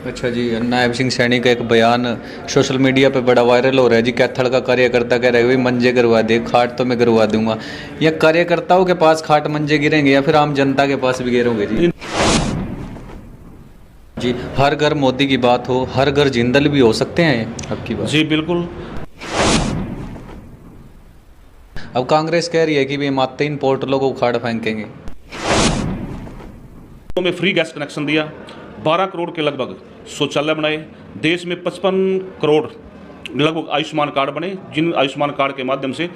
अच्छा जी, नायब सिंह सैनी का एक बयान सोशल मीडिया पे बड़ा वायरल हो रहा है जी। कैथल का कार्यकर्ता कह रहा है भाई मंजे गिरवा दे, खाट तो मैं गिरवा दूंगा। या कार्यकर्ताओं के पास खाट मंजे गिरेंगे या फिर आम जनता के पास भी गिरोगे जी? जी, हर घर मोदी की बात हो, हर घर जिंदल भी हो सकते हैं अब की बात। जी बिल्कुल। अब कांग्रेस कह रही है कि भाई मात्र इन पोर्टलों को उखाड़ फेंकेंगे। में फ्री गैस कनेक्शन दिया, 12 करोड़ के लगभग शौचालय बनाए, देश में 55 करोड़ लगभग आयुष्मान कार्ड बने, जिन आयुष्मान कार्ड के माध्यम से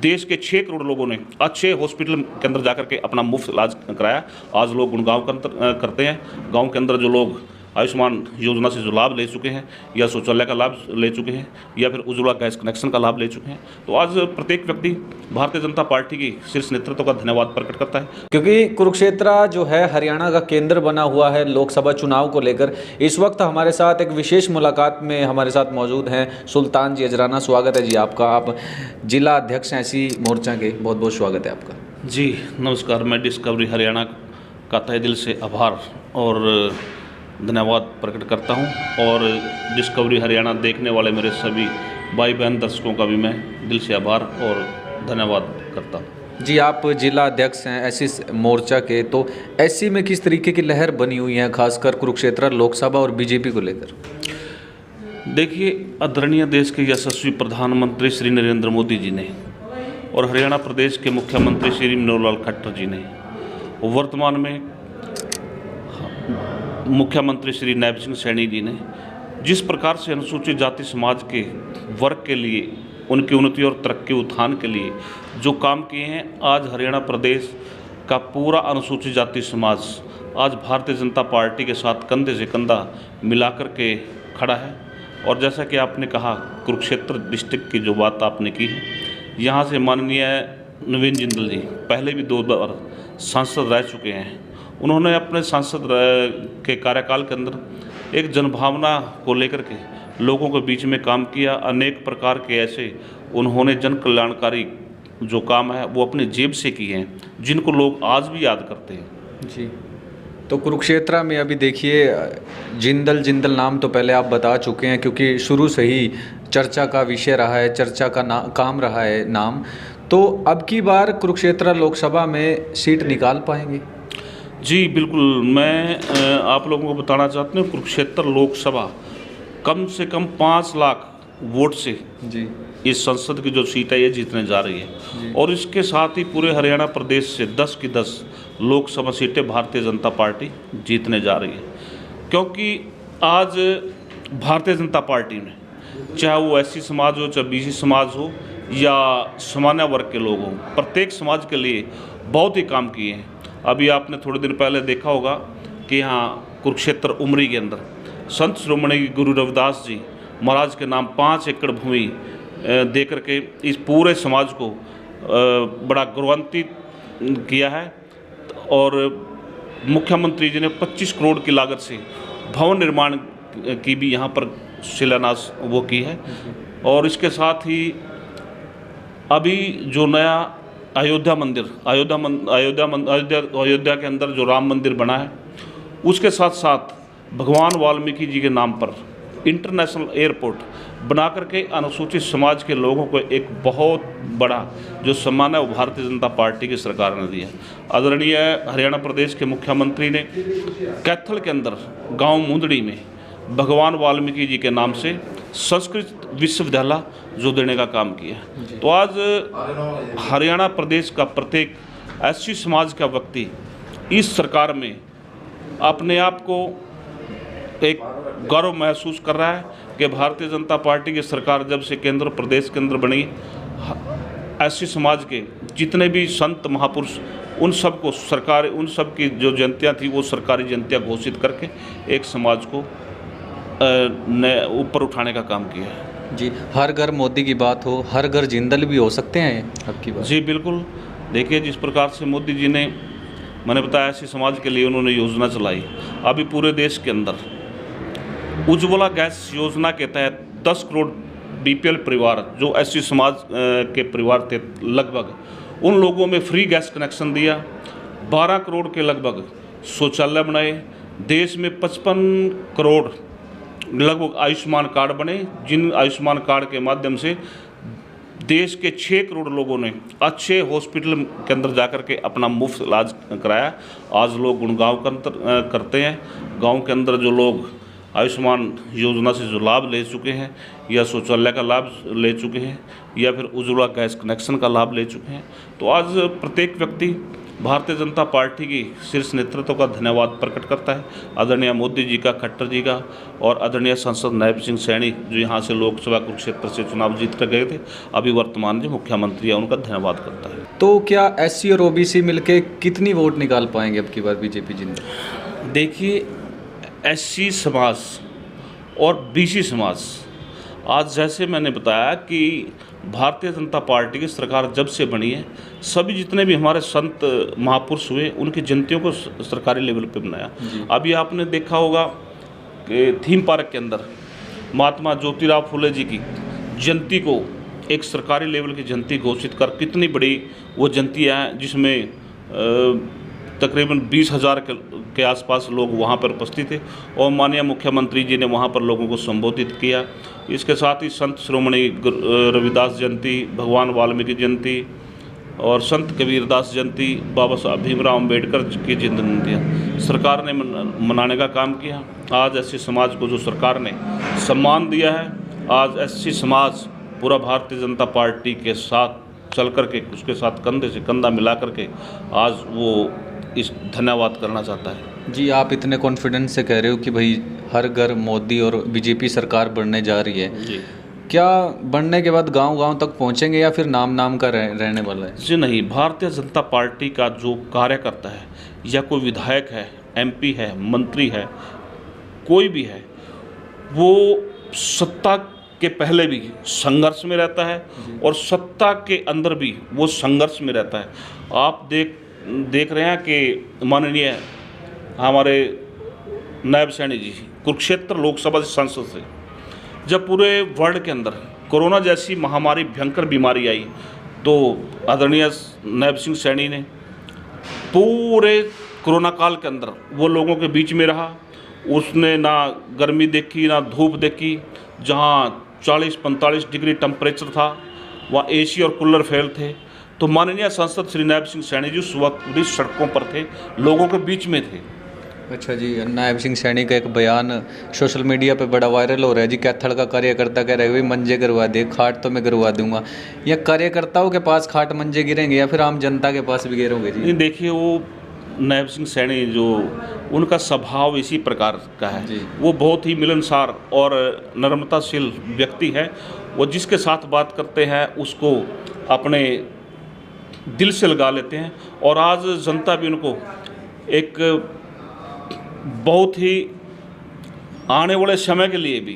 देश के 6 करोड़ लोगों ने अच्छे हॉस्पिटल के अंदर जाकर के अपना मुफ्त इलाज कराया। आज लोग गुणगान करते हैं। गांव के अंदर जो लोग आयुष्मान योजना से जो लाभ ले चुके हैं या शौचालय का लाभ ले चुके हैं या फिर उज्ज्वला गैस कनेक्शन का लाभ ले चुके हैं, तो आज प्रत्येक व्यक्ति भारतीय जनता पार्टी की शीर्ष नेतृत्व का धन्यवाद प्रकट करता है। क्योंकि कुरुक्षेत्र जो है हरियाणा का केंद्र बना हुआ है लोकसभा चुनाव को लेकर। इस वक्त हमारे साथ एक विशेष मुलाकात में हमारे साथ मौजूद हैं सुल्तान जी अजराना। स्वागत है जी आपका। आप जिला अध्यक्ष हैं एससी मोर्चा के, बहुत बहुत स्वागत है आपका। जी नमस्कार। मैं डिस्कवरी हरियाणा का तहे दिल से आभार और धन्यवाद प्रकट करता हूं, और डिस्कवरी हरियाणा देखने वाले मेरे सभी भाई बहन दर्शकों का भी मैं दिल से आभार और धन्यवाद करता हूं। जी, आप जिला अध्यक्ष हैं एससी मोर्चा के, तो एससी में किस तरीके की लहर बनी हुई है खासकर कुरुक्षेत्र लोकसभा और बीजेपी को लेकर? देखिए, आदरणीय देश के यशस्वी प्रधानमंत्री श्री नरेंद्र मोदी जी ने और हरियाणा प्रदेश के मुख्यमंत्री श्री मनोहर लाल खट्टर जी ने, वर्तमान में मुख्यमंत्री श्री नायब सिंह सैनी जी ने जिस प्रकार से अनुसूचित जाति समाज के वर्ग के लिए, उनकी उन्नति और तरक्की उत्थान के लिए जो काम किए हैं, आज हरियाणा प्रदेश का पूरा अनुसूचित जाति समाज आज भारतीय जनता पार्टी के साथ कंधे से कंधा मिलाकर के खड़ा है। और जैसा कि आपने कहा, कुरुक्षेत्र डिस्ट्रिक्ट की जो बात आपने की है, यहाँ से माननीय नवीन जिंदल जी पहले भी 2 बार सांसद रह चुके हैं। उन्होंने अपने सांसद के कार्यकाल के अंदर एक जनभावना को लेकर के लोगों के बीच में काम किया। अनेक प्रकार के ऐसे उन्होंने जन कल्याणकारी जो काम है वो अपने जेब से किए हैं, जिनको लोग आज भी याद करते हैं। जी, तो कुरुक्षेत्र में अभी देखिए जिंदल जिंदल नाम तो पहले आप बता चुके हैं, क्योंकि शुरू से ही चर्चा का विषय रहा है, चर्चा का काम रहा है नाम। तो अब की बार कुरुक्षेत्र लोकसभा में सीट निकाल पाएंगे? जी बिल्कुल। मैं आप लोगों को बताना चाहता हूँ, कुरुक्षेत्र लोकसभा कम से कम 5 लाख वोट से जी इस संसद की जो सीट है ये जीतने जा रही है। और इसके साथ ही पूरे हरियाणा प्रदेश से 10 की 10 लोकसभा सीटें भारतीय जनता पार्टी जीतने जा रही है। क्योंकि आज भारतीय जनता पार्टी में चाहे वो एससी समाज हो, चाहे बीसी समाज हो या सामान्य वर्ग के लोग हों, प्रत्येक समाज के लिए बहुत ही काम किए हैं। अभी आपने थोड़े दिन पहले देखा होगा कि यहाँ कुरुक्षेत्र उमरी के अंदर संत श्रोमणी गुरु रविदास जी महाराज के नाम 5 एकड़ भूमि दे करके इस पूरे समाज को बड़ा गौरवान्वित किया है। और मुख्यमंत्री जी ने 25 करोड़ की लागत से भवन निर्माण की भी यहाँ पर शिलान्यास वो की है। और इसके साथ ही अभी जो नया अयोध्या के अंदर जो राम मंदिर बना है, उसके साथ साथ भगवान वाल्मीकि जी के नाम पर इंटरनेशनल एयरपोर्ट बना करके अनुसूचित समाज के लोगों को एक बहुत बड़ा जो सम्मान है वो भारतीय जनता पार्टी की सरकार ने दिया। आदरणीय हरियाणा प्रदेश के मुख्यमंत्री ने कैथल के अंदर गांव मुंदड़ी में भगवान वाल्मीकि जी के नाम से संस्कृत विश्वविद्यालय जो देने का काम किया। तो आज हरियाणा प्रदेश का प्रत्येक एससी समाज का व्यक्ति इस सरकार में अपने आप को एक गौरव महसूस कर रहा है कि भारतीय जनता पार्टी की सरकार जब से केंद्र प्रदेश के अंदर बनी, एससी समाज के जितने भी संत महापुरुष उन सब को सरकार, उन सब की जो जयंतियाँ थी वो सरकारी जयंतियाँ घोषित करके एक समाज को ऊपर उठाने का काम किया है। जी, हर घर मोदी की बात हो, हर घर जिंदल भी हो सकते हैं आपकी बात? जी बिल्कुल। देखिए, जिस प्रकार से मोदी जी ने, मैंने बताया, ऐसे समाज के लिए उन्होंने योजना चलाई। अभी पूरे देश के अंदर उज्ज्वला गैस योजना के तहत 10 करोड़ बीपीएल परिवार जो एससी समाज के परिवार थे लगभग, उन लोगों में फ्री गैस कनेक्शन दिया। 12 करोड़ के लगभग शौचालय बनाए, देश में 55 करोड़ लगभग आयुष्मान कार्ड बने, जिन आयुष्मान कार्ड के माध्यम से देश के 6 करोड़ लोगों ने अच्छे हॉस्पिटल के अंदर जाकर के अपना मुफ्त इलाज कराया। आज लोग गुणगान करते हैं। गांव के अंदर जो लोग आयुष्मान योजना से जो लाभ ले चुके हैं, या शौचालय का लाभ ले चुके हैं, या फिर उज्ज्वला गैस कनेक्शन का लाभ ले चुके हैं, तो आज प्रत्येक व्यक्ति भारतीय जनता पार्टी की शीर्ष नेतृत्व का धन्यवाद प्रकट करता है। आदरणीय मोदी जी का, खट्टर जी का, और आदरणीय सांसद नायब सिंह सैनी जो यहाँ से लोकसभा कुरुक्षेत्र से चुनाव जीत कर गए थे, अभी वर्तमान जो मुख्यमंत्री है, उनका धन्यवाद करता है। तो क्या SC और OBC मिलके कितनी वोट निकाल पाएंगे अब की बार बीजेपी जिंदा? देखिए, SC समाज और BC समाज, आज जैसे मैंने बताया कि भारतीय जनता पार्टी की सरकार जब से बनी है, सभी जितने भी हमारे संत महापुरुष हुए, उनकी जयंतियों को सरकारी लेवल पे बनाया। अभी आपने देखा होगा कि थीम पार्क के अंदर महात्मा ज्योतिराव फुले जी की जयंती को एक सरकारी लेवल की जयंती घोषित कर कितनी बड़ी वो जयंती है, जिसमें तकरीबन 20,000 के आसपास लोग वहाँ पर उपस्थित थे, और माननीय मुख्यमंत्री जी ने वहाँ पर लोगों को संबोधित किया। इसके साथ ही संत श्रोमणी रविदास जयंती, भगवान वाल्मीकि जयंती और संत कबीरदास जयंती, बाबा साहब भीमराव अम्बेडकर की जयंतियाँ सरकार ने मनाने का काम किया। आज SC समाज को जो सरकार ने सम्मान दिया है, आज SC समाज पूरा भारतीय जनता पार्टी के साथ चल करके, उसके साथ कंधे से कंधा मिला करके आज वो इस धन्यवाद करना चाहता है। जी, आप इतने कॉन्फिडेंस से कह रहे हो कि भाई हर घर मोदी और बीजेपी सरकार बनने जा रही है जी। क्या बनने के बाद गांव-गांव तक पहुंचेंगे या फिर नाम का रहने वाला है? जी नहीं, भारतीय जनता पार्टी का जो कार्यकर्ता है, या कोई विधायक है, MP है, मंत्री है, कोई भी है, वो सत्ता के पहले भी संघर्ष में रहता है और सत्ता के अंदर भी वो संघर्ष में रहता है। आप देख रहे हैं कि माननीय हमारे नायब सैनी जी कुरुक्षेत्र लोकसभा सांसद से, जब पूरे वर्ल्ड के अंदर कोरोना जैसी महामारी, भयंकर बीमारी आई, तो आदरणीय नायब सिंह सैनी ने पूरे कोरोना काल के अंदर वो लोगों के बीच में रहा। उसने ना गर्मी देखी, ना धूप देखी। जहाँ 40-45 डिग्री टेम्परेचर था, वहाँ AC और कूलर फेल थे। तो माननीय सांसद श्री नायब सिंह सैनी जी उस वक्त पूरी सड़कों पर थे, लोगों के बीच में थे। अच्छा जी, नायब सिंह सैनी का एक बयान सोशल मीडिया पे बड़ा वायरल हो रहा है जी। कैथल का कार्यकर्ता कह रहे हैं भाई मंजे गिरवा दे, खाट तो मैं गिरवा दूंगा। या कार्यकर्ताओं के पास खाट मंजे गिरेंगे या फिर आम जनता के पास भी गिरोगे जी? देखिए, वो नायब सिंह सैनी जो उनका स्वभाव इसी प्रकार का है, वो बहुत ही मिलनसार और नम्रताशील व्यक्ति है। वो जिसके साथ बात करते हैं उसको अपने दिल से लगा लेते हैं, और आज जनता भी उनको एक बहुत ही आने वाले समय के लिए भी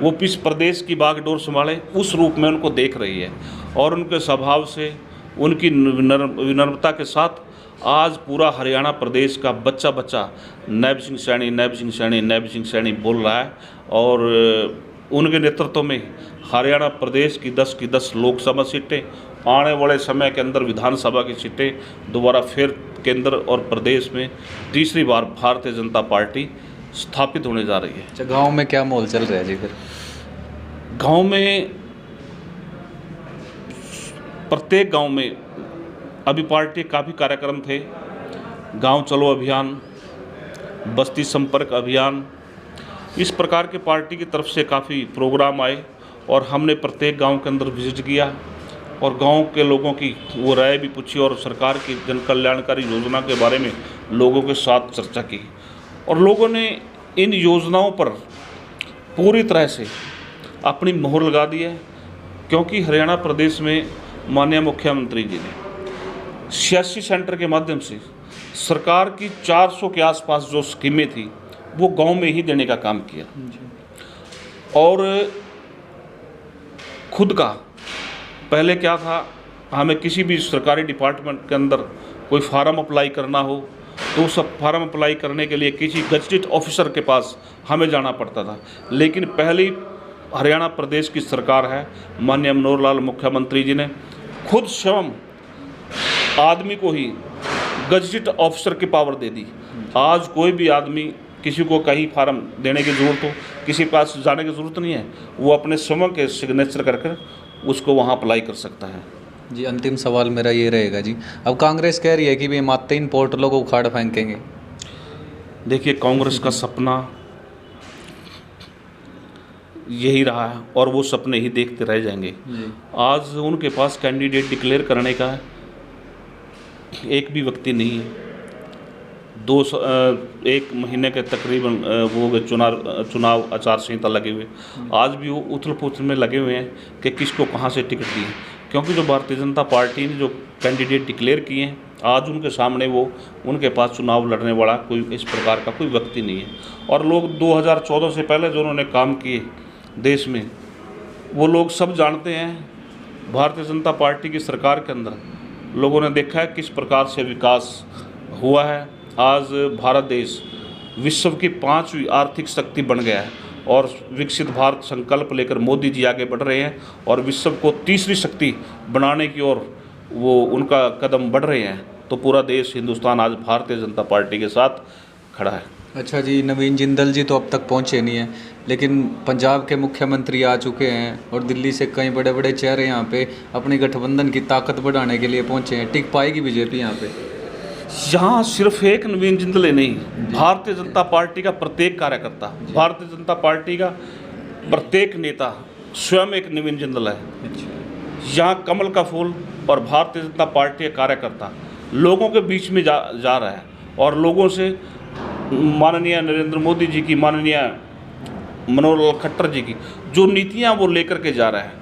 वो इस प्रदेश की बागडोर संभाले उस रूप में उनको देख रही है। और उनके स्वभाव से, उनकी विनम्रता के साथ आज पूरा हरियाणा प्रदेश का बच्चा नायब सिंह सैनी, नायब सिंह सैनी, नायब सिंह सैनी बोल रहा है। और उनके नेतृत्व में हरियाणा प्रदेश की 10 की 10 लोकसभा सीटें, आने वाले समय के अंदर विधानसभा की सीटें दोबारा फिर केंद्र और प्रदेश में तीसरी बार भारतीय जनता पार्टी स्थापित होने जा रही है। अच्छा, गांव में क्या माहौल चल रहा है जी? फिर गांव में, प्रत्येक गांव में अभी पार्टी काफ़ी कार्यक्रम थे। गांव चलो अभियान, बस्ती संपर्क अभियान, इस प्रकार के पार्टी की तरफ से काफ़ी प्रोग्राम आए, और हमने प्रत्येक गांव के अंदर विजिट किया और गांव के लोगों की वो राय भी पूछी, और सरकार की जन कल्याणकारी योजना के बारे में लोगों के साथ चर्चा की। और लोगों ने इन योजनाओं पर पूरी तरह से अपनी मोहर लगा दी है, क्योंकि हरियाणा प्रदेश में माननीय मुख्यमंत्री जी ने 86 सेंटर के माध्यम से सरकार की 400 के आसपास जो स्कीमें थी वो गांव में ही देने का काम किया। और खुद का पहले क्या था, हमें किसी भी सरकारी डिपार्टमेंट के अंदर कोई फार्म अप्लाई करना हो तो उस फार्म अप्लाई करने के लिए किसी गजटेड ऑफिसर के पास हमें जाना पड़ता था। लेकिन पहली हरियाणा प्रदेश की सरकार है, माननीय मनोहर लाल मुख्यमंत्री जी ने खुद स्वयं आदमी को ही गजटेड ऑफिसर की पावर दे दी। आज कोई भी आदमी किसी को कहीं फार्म देने की ज़रूरत हो, किसी के पास जाने की ज़रूरत नहीं है, वो अपने स्वयं के सिग्नेचर करके उसको वहाँ अप्लाई कर सकता है। जी, अंतिम सवाल मेरा ये रहेगा जी, अब कांग्रेस कह रही है कि वे मात्र इन पोर्टलों को उखाड़ फेंकेंगे। देखिए, कांग्रेस का सपना यही रहा है और वो सपने ही देखते रह जाएंगे। आज उनके पास कैंडिडेट डिक्लेयर करने का एक भी व्यक्ति नहीं है। एक महीने के तकरीबन वो चुनाव आचार संहिता लगे हुए, आज भी वो उथल पुथल में लगे हुए हैं कि किसको कहाँ से टिकट दिए, क्योंकि जो भारतीय जनता पार्टी ने जो कैंडिडेट डिक्लेयर किए हैं, आज उनके सामने वो उनके पास चुनाव लड़ने वाला कोई इस प्रकार का कोई व्यक्ति नहीं है। और लोग 2014 से पहले जो उन्होंने काम किए देश में, वो लोग सब जानते हैं। भारतीय जनता पार्टी की सरकार के अंदर लोगों ने देखा है किस प्रकार से विकास हुआ है। आज भारत देश विश्व की 5वीं आर्थिक शक्ति बन गया है और विकसित भारत संकल्प लेकर मोदी जी आगे बढ़ रहे हैं और विश्व को तीसरी शक्ति बनाने की ओर वो उनका कदम बढ़ रहे हैं। तो पूरा देश, हिंदुस्तान आज भारतीय जनता पार्टी के साथ खड़ा है। अच्छा जी, नवीन जिंदल जी तो अब तक पहुंचे नहीं हैं, लेकिन पंजाब के मुख्यमंत्री आ चुके हैं और दिल्ली से कई बड़े बड़े चेहरे यहाँ पे अपनी गठबंधन की ताकत बढ़ाने के लिए पहुंचे हैं। टिक पाएगी बीजेपी यहाँ पे? यहाँ सिर्फ एक नवीन जिंदल नहीं, भारतीय जनता पार्टी का प्रत्येक कार्यकर्ता, भारतीय जनता पार्टी का प्रत्येक नेता स्वयं एक नवीन जिंदल है। यहाँ कमल का फूल और भारतीय जनता पार्टी का कार्यकर्ता लोगों के बीच में जा रहा है और लोगों से माननीय नरेंद्र मोदी जी की, माननीय मनोहर लाल खट्टर जी की जो नीतियाँ वो लेकर के जा रहा है।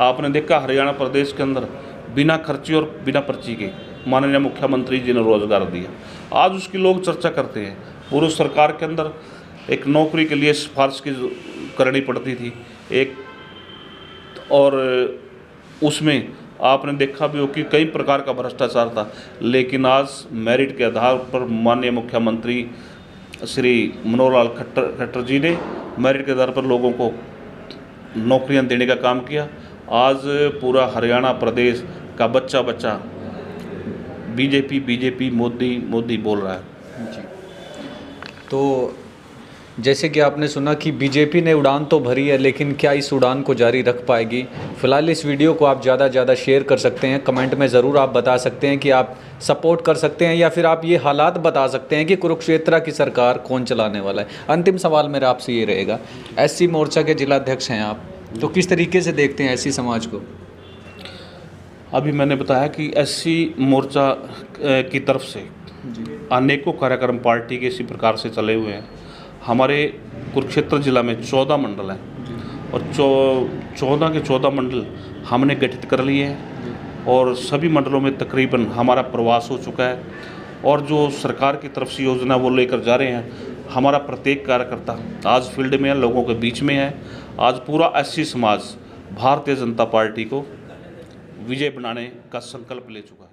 आपने देखा हरियाणा प्रदेश के अंदर बिना खर्ची और बिना पर्ची के माननीय मुख्यमंत्री जी ने रोजगार दिया। आज उसकी लोग चर्चा करते हैं। पूर्व सरकार के अंदर एक नौकरी के लिए सिफारिश की करनी पड़ती थी एक, और उसमें आपने देखा भी हो कि कई प्रकार का भ्रष्टाचार था, लेकिन आज मेरिट के आधार पर माननीय मुख्यमंत्री श्री मनोहर लाल खट्टर जी ने मेरिट के आधार पर लोगों को नौकरियां देने का काम किया। आज पूरा हरियाणा प्रदेश का बच्चा बच्चा बीजेपी बीजेपी मोदी मोदी बोल रहा है जी। तो जैसे कि आपने सुना कि बीजेपी ने उड़ान तो भरी है, लेकिन क्या इस उड़ान को जारी रख पाएगी? फिलहाल इस वीडियो को आप ज़्यादा से ज़्यादा शेयर कर सकते हैं। कमेंट में ज़रूर आप बता सकते हैं कि आप सपोर्ट कर सकते हैं या फिर आप ये हालात बता सकते हैं कि कुरुक्षेत्र की सरकार कौन चलाने वाला है। अंतिम सवाल मेरा आपसे ये रहेगा, एससी मोर्चा के जिलाध्यक्ष हैं आप, तो किस तरीके से देखते हैं एससी समाज को? अभी मैंने बताया कि एससी मोर्चा की तरफ से अनेकों कार्यक्रम पार्टी के इसी प्रकार से चले हुए हैं। हमारे कुरुक्षेत्र जिला में 14 मंडल हैं और 14 के 14 मंडल हमने गठित कर लिए हैं और सभी मंडलों में तकरीबन हमारा प्रवास हो चुका है और जो सरकार की तरफ से योजना वो लेकर जा रहे हैं। हमारा प्रत्येक कार्यकर्ता आज फील्ड में है, लोगों के बीच में है। आज पूरा एससी समाज भारतीय जनता पार्टी को विजय बनाने का संकल्प ले चुका है।